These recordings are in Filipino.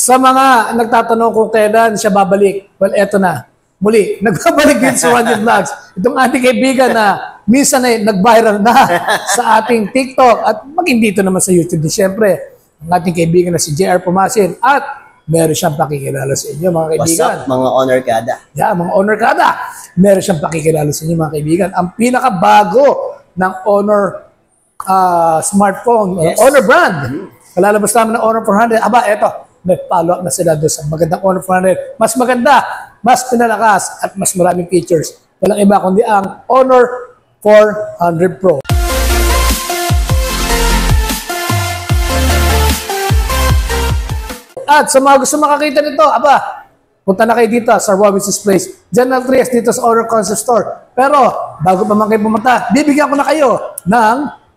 Sa mga nagtatanong kung kailan siya babalik, well, eto na. Muli, nagbabalik din sa Ronnie Vlogs. Itong ating kaibigan na minsan ay nag-viral na sa ating TikTok at maging dito naman sa YouTube. Siyempre, ang ating kaibigan na si JR Pumasin at meron siyang pakikilala sa inyo, mga kaibigan. What's up, mga honor kada? Yeah, mga honor kada. Meron siyang pakikilala sa inyo, mga kaibigan. Ang pinakabago ng Honor smartphone, Honor brand. Kalalabas namin ng Honor 400. Aba, eto. May follow-up na sila doon sa magandang Honor 400. Mas maganda, mas pinalakas, at mas maraming features. Walang iba kundi ang Honor 400 Pro. At sa mga gusto makakita nito, aba, punta na kayo dito sa Robinson's Place. General 3S dito sa Honor Concept Store. Pero, bago pa man kayo pumunta, bibigyan ko na kayo ng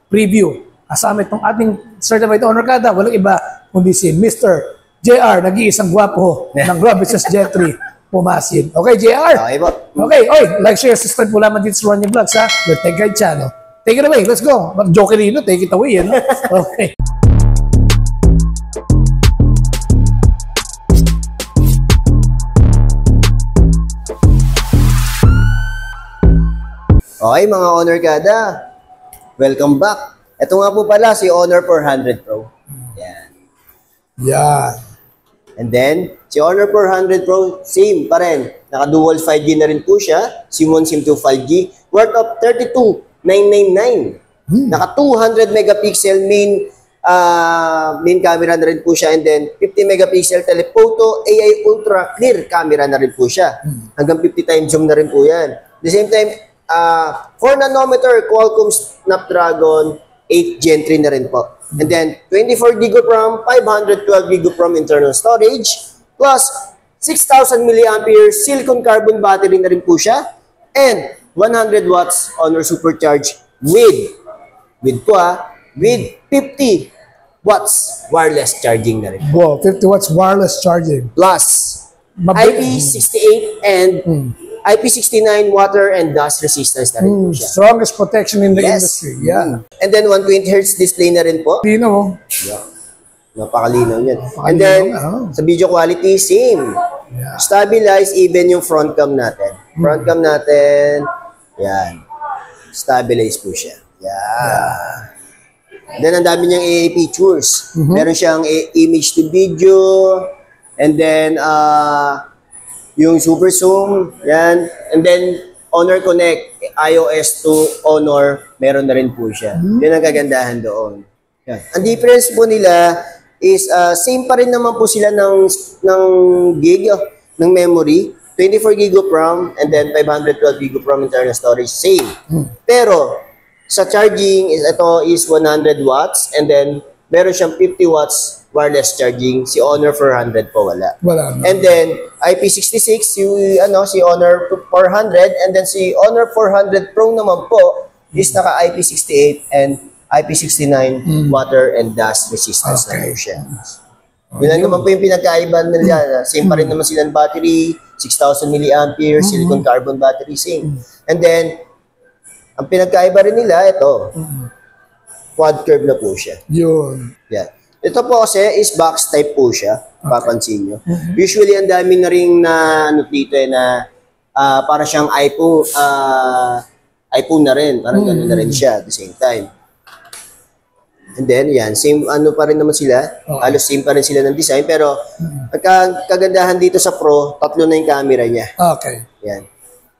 preview. Kasama itong ating certified honor kada, walang iba kundi si Mr. JR, nag-iisang gwapo ng Robinson's Gen 3 Pumasin. Okay, JR? Okay po. Okay, oy, like, share, subscribe po lamang dito sa Ronnie Vlogs, ha? Your Tech Guide channel. Take it away, let's go. Jokerino, take it away, no? Okay. Okay, mga honor kada. Welcome back. Ito nga po pala si Honor 400 Pro. Yan. Yan. And then, si Honor 400 Pro, same pa rin. Naka-dual 5G na rin po siya. SIM 1, SIM 2 5G. Worth of 32,999. Naka 200 megapixel main camera na rin po siya. And then, 50 megapixel telephoto, AI ultra clear camera na rin po siya. Hanggang 50 times zoom na rin po yan. At the same time, 4 nanometer Qualcomm Snapdragon 8 Gen 3 na rin po. And then, 24 GB of RAM, 512 GB of RAM internal storage, plus 6,000 mAh silicon carbon battery na rin po siya, and 100 watts Honor Supercharge with 50 watts wireless charging na rin. Wow, 50 watts wireless charging. Plus, IP68 and IP69 water and dust resistance na rin po siya. Strongest protection in the industry. Yeah. And then 120 Hz display na rin po. Lino. Yeah. Napakalinaw yan. And then, sa video quality, same. Yeah. Stabilize even yung front cam natin. Front cam natin, yan. Stabilize po siya. Yeah. Then, ang dami niyang AA features. Meron siyang image to video. And then, yung super zoom, yan. And then, Honor Connect, iOS to Honor, meron na rin po siya. Yan ang kagandahan doon. Yan. Ang difference po nila is, same pa rin naman po sila ng gig, ng memory. 24 GB of RAM, and then 512 GB of RAM internal storage, same. Pero, sa charging, ito is 100 watts, and then, meron siyang 50 watts wireless charging. Si Honor 400 po wala. Wala. And then IP66 si Honor 400, and then si Honor 400 Pro naman po is naka IP68 and IP69 water and dust resistance na po siya. Yun naman po yung pinagkaiba nila. Same pa rin naman sila ng battery, 6,000 mAh silicon carbon battery, same. And then ang pinagkaiba rin nila ito. Quad curve na po siya. Yun. Yeah. Ito po kasi is box type po siya. Papansin nyo. Usually, ang dami na rin na dito na para siyang iPhone na rin. Parang gano'n na rin siya at the same time. And then, yan. Same pa rin naman sila. Halos same pa rin sila ng design. Pero, ang kagandahan dito sa Pro, tatlo na yung camera niya. Okay. Yan.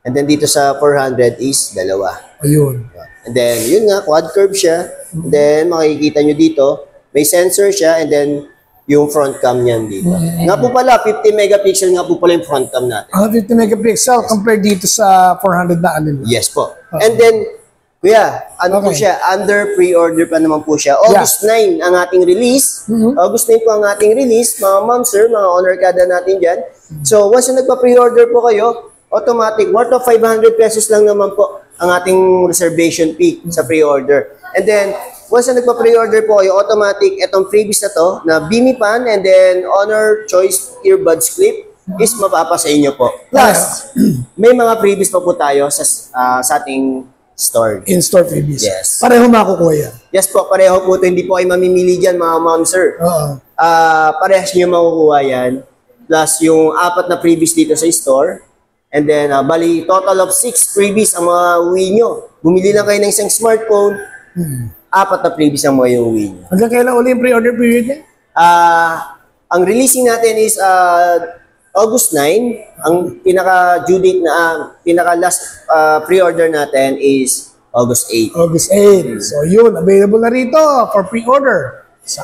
And then, dito sa 400 is dalawa. Ayun. And then, yun nga, quad curve siya. And then, makikita nyo dito, may sensor siya, and then, yung front cam niyan dito. Nga po pala, 50 megapixel nga po pala yung front cam natin. 50 megapixel compared dito sa 400 na alin. Yes po. And then, kuya, po siya, under pre-order pa naman po siya. August 9 ang ating release. August 9 po ang ating release, mga ma'am, sir, mga honor kada natin dyan. So, once na nagpa-pre-order po kayo, automatic, worth of 500 pesos lang naman po ang ating reservation fee sa pre-order. And then, once na nagpa-pre-order po kayo, automatic, itong freebies na to, na Beamy Pan and then Honor Choice Earbuds Clip is mapapa sa inyo po. Plus, may mga freebies pa po tayo sa ating store. In-store freebies. Yes. Pareho makukuha yan. Yes po, pareho po ito. Hindi po kayo mamimili dyan, mga ma'am, sir. parehas nyo makukuha yan. Plus yung 4 na freebies dito sa store. And then, bali, total of 6 freebies ang mga uwi nyo. Bumili lang kayo ng isang smartphone, 4 na freebies ang mga uwi nyo. Hanggang kailan uli yung pre-order period niya? Ang releasing natin is August 9. Ang pinaka-due date na, pinaka-last pre-order natin is August 8. August 8. So yun, available na rito for pre-order sa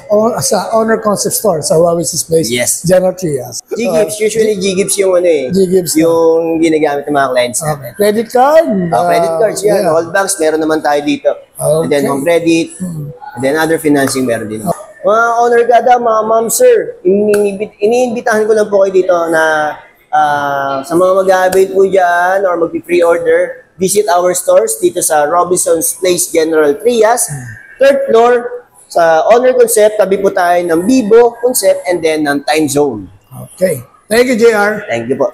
Honor Concept Store sa Huawei Place. Yes. General Trias. G-Gibbs, usually G-Gibbs yung G-Gibbs yung ginagamit ng mga clients. Okay. Credit card? Credit cards yan. Yeah. All banks, meron naman tayo dito. Okay. And then home credit. And then other financing meron din. Mga Honor Gada, mga ma'am, sir, iniimbitahan ko lang po kayo dito na sa mga mag-a-avail po dyan or mag-pre-order, visit our stores dito sa Robinson's Place General Trias, 3rd floor, sa Honor Concept, tabi po tayo ng Vivo Concept and then ng Time Zone. Okay. Thank you, JR. Thank you po.